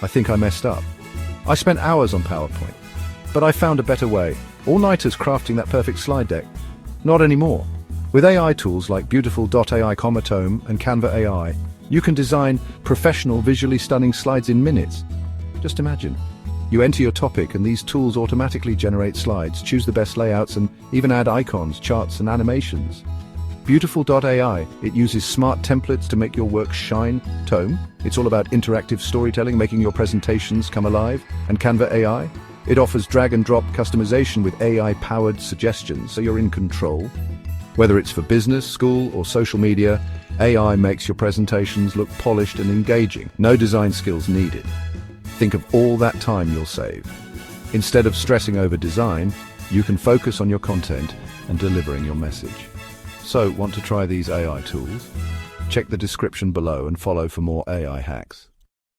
I think I messed up. I spent hours on PowerPoint, but I found a better way. All-nighters crafting that perfect slide deck. Not anymore. With AI tools like Beautiful.ai Comatome and Canva AI, you can design professional, visually stunning slides in minutes. Just imagine. You enter your topic and these tools automatically generate slides, choose the best layouts, and even add icons, charts, and animations. Beautiful.ai, it uses smart templates to make your work shine. Tome, it's all about interactive storytelling, making your presentations come alive. And Canva AI, it offers drag-and-drop customization with AI-powered suggestions, so you're in control. Whether it's for business, school, or social media, AI makes your presentations look polished and engaging. No design skills needed. Think of all that time you'll save. Instead of stressing over design, you can focus on your content and delivering your message. So, want to try these AI tools? Check the description below and follow for more AI hacks.